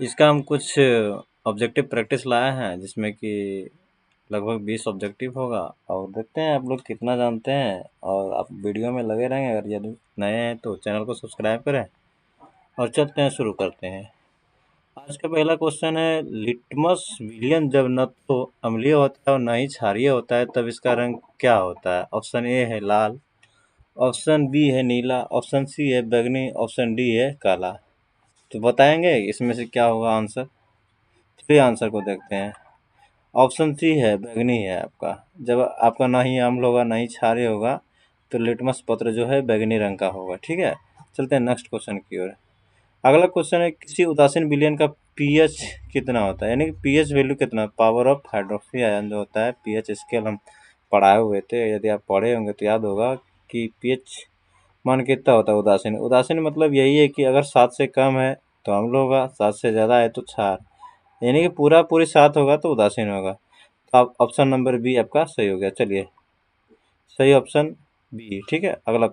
इसका हम कुछ ऑब्जेक्टिव प्रैक्टिस लाए हैं जिसमें कि लगभग 20 ऑब्जेक्टिव होगा और देखते हैं आप लोग कितना जानते हैं। और आप वीडियो में लगे रहेंगे। अगर यदि नए हैं तो चैनल को सब्सक्राइब करें और चलते हैं, शुरू करते हैं। आज का पहला क्वेश्चन है, लिटमस विलियन जब न तो अम्लीय होता है और न ही क्षारीय होता है तब इसका रंग क्या होता है? ऑप्शन ए है लाल, ऑप्शन बी है नीला, ऑप्शन सी है बैंगनी, ऑप्शन डी है काला। तो बताएंगे इसमें से क्या होगा आंसर? चलिए आंसर को देखते हैं। ऑप्शन सी है बैंगनी है आपका। जब आपका ना ही अम्ल होगा ना ही क्षारीय होगा तो लिटमस पत्र जो है बैंगनी रंग का होगा। ठीक है, चलते हैं नेक्स्ट क्वेश्चन की ओर। अगला क्वेश्चन है, किसी उदासीन विलयन का पीएच कितना होता है? यानी कि पीएच वैल्यू कितना, पावर ऑफ हाइड्रोक्सी आयन जो होता है, पीएच स्केल हम पढ़ाए हुए थे। यदि आप पढ़े होंगे तो याद होगा कि पीएच मान कितना होता है उदासीन। उदासीन मतलब यही है कि अगर 7 से कम है तो अम्ल होगा, 7 से ज़्यादा है तो क्षार। यानी कि पूरी 7 होगा तो उदासीन होगा। तो आप ऑप्शन नंबर बी आपका सही हो गया। चलिए, सही ऑप्शन बी। ठीक है, अगला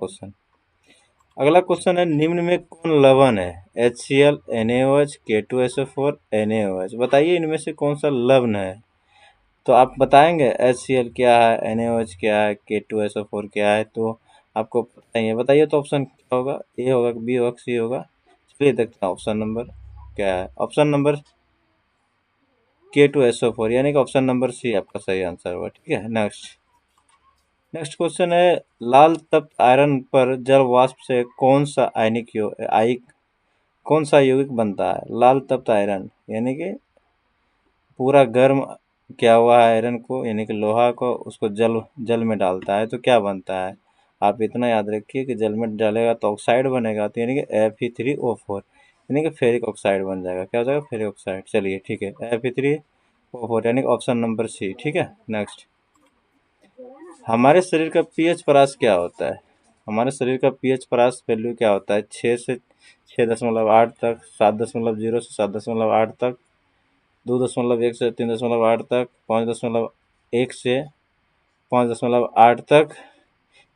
क्वेश्चन है, निम्न में कौन लवण है? HCl, NaOH, K2SO4, NaOH। बताइए इनमें से कौन सा लवण है? तो आप बताएंगे HCl क्या है, NaOH क्या है, K2SO4 क्या है? तो आपको पता ही है। बताइए तो ऑप्शन क्या होगा? ए होगा, बी होगा, सी होगा? चलिए देखते हैं ऑप्शन नंबर क्या है। ऑप्शन नंबर K2SO4 यानी कि ऑप्शन नंबर सी आपका सही आंसर होगा। ठीक है, नेक्स्ट क्वेश्चन है, लाल तप्त आयरन पर जल वाष्प से कौन सा कौन सा यौगिक बनता है? लाल तप्त आयरन यानी कि पूरा गर्म किया हुआ आयरन को, यानी कि लोहा को, उसको जल में डालता है तो क्या बनता है? आप इतना याद रखिए कि जल में डालेगा तो ऑक्साइड बनेगा, तो यानी कि Fe3O4 यानी कि फेरिक ऑक्साइड बन जाएगा। क्या हो जाएगा? Ferric oxide. चलिए ठीक है, Fe3O4 यानी कि ऑप्शन नंबर सी। ठीक है, नेक्स्ट, हमारे शरीर का पीएच परास क्या होता है? हमारे शरीर का पीएच परास वैल्यू क्या होता है? 6 से 6.8 तक, 7.0 से 7.8 तक, 2.1 से 3.8 तक, 5.1 से 5.8 तक।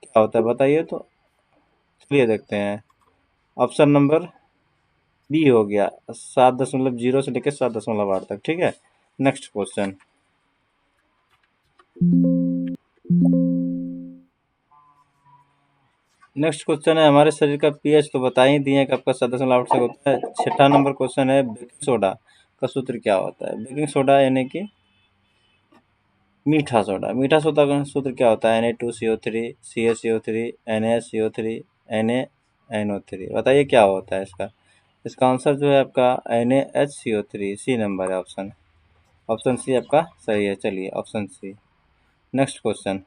क्या होता है बताइए तो? चलिए देखते हैं। ऑप्शन नंबर बी हो गया, 7.0 से लेकर 7.8 तक। ठीक है, नेक्स्ट क्वेश्चन, है, हमारे शरीर का पीएच तो बता ही दिए कि आपका 7.8 से होता है। छठा नंबर क्वेश्चन है, बेकिंग सोडा का सूत्र क्या होता है? बेकिंग सोडा यानी कि मीठा सोडा। मीठा सोडा का सूत्र क्या होता है? Na2CO3, CaCO3, NaCO3, NaNO3। बताइए क्या होता है इसका? इसका आंसर जो है आपका NaHCO3। सी नंबर है ऑप्शन। ऑप्शन सी आपका सही है। चलिए option C. Next question,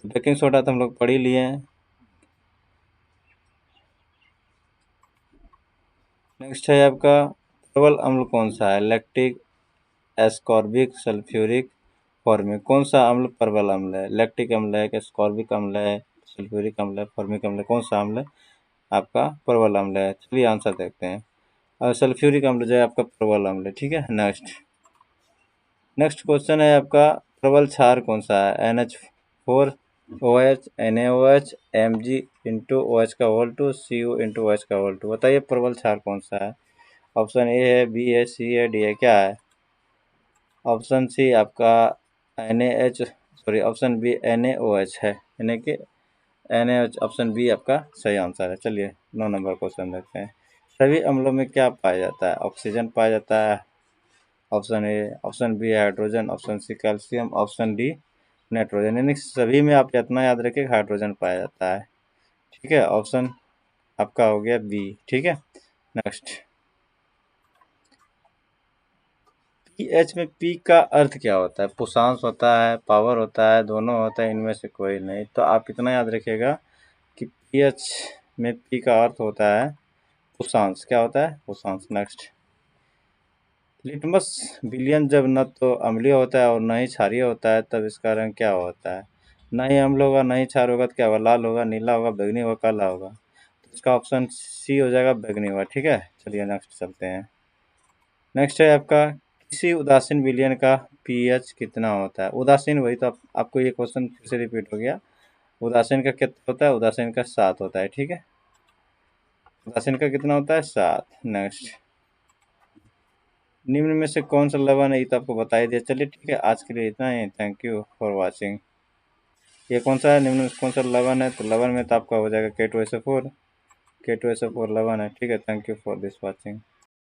baking soda तो हम लोग पढ़ ही लिए हैं। नेक्स्ट है आपका, प्रबल अम्ल कौन सा है? Lactic, ascorbic, sulphuric, formic. कौन सा अम्ल प्रबल अम्ल है? लैक्टिक अम्ल है, एस्कॉर्बिक अम्ल है, सल्फ्यूरिक अम्ल है, फॉर्मिक अम्ल है? कौन सा अम्ल आपका प्रबल अम्ल है? चलिए आंसर देखते हैं। और सल्फ्यूरिक अम्ल जो है आपका प्रबल अम्ल है। ठीक है, नेक्स्ट क्वेश्चन है आपका, प्रबल क्षार कौन सा है? NH4OH, NaOH, Mg का होल टू, Cu का होल टू। बताइए प्रबल क्षार कौन सा है? ऑप्शन ए है, बी है, सी है, डी है? क्या है? ऑप्शन सी आपका ऑप्शन बी NaOH है, यानी कि NaOH। ऑप्शन बी आपका सही आंसर है। चलिए 9 नंबर क्वेश्चन देखते हैं। सभी अम्लों में क्या पाया जाता है? ऑक्सीजन पाया जाता है, option A. Option B hydrogen, option C calcium, option D nitrogen. यानी सभी में आप इतना याद रखिए हाइड्रोजन पाया जाता है। ठीक है, ऑप्शन आपका हो गया बी। ठीक है, नेक्स्ट, पीएच में पी का अर्थ क्या होता है? पुषांश होता है, पावर होता है, दोनों होता है, इनमें से कोई नहीं। तो आप इतना याद रखिएगा कि पीएच में पी का अर्थ होता है पुषांश। क्या होता है? पुषांश। नेक्स्ट, लिटमस विलियन जब न तो अम्लीय होता है और न ही क्षारीय होता है तब इसका रंग क्या होता है? न ही अम्ल होगा, न ही क्षार होगा तो क्या होगा? लाल होगा, नीला होगा, बैंगनी होगा, काला होगा? तो इसका ऑप्शन सी हो जाएगा, बैंगनी होगा। ठीक है, चलिए नेक्स्ट चलते हैं। नेक्स्ट है आपका, किसी उदासीन विलयन का पीएच कितना होता है? उदासीन, वही तो आपको ये क्वेश्चन फिर से रिपीट हो गया। उदासीन का कितना होता है? उदासीन का 7 होता है। ठीक है, राशिन का कितना होता है 7। नेक्स्ट, निम्न में से कौन सा लवन है, ये तो आपको बता ही दिया। चलिए ठीक है, आज के लिए इतना ही। Thank you for watching. ये कौन सा है, निम्न में से कौन सा लवन है, तो लवन में तो आपका हो जाएगा K2SO4। K2SO4 लवन है। ठीक है, thank you for this watching.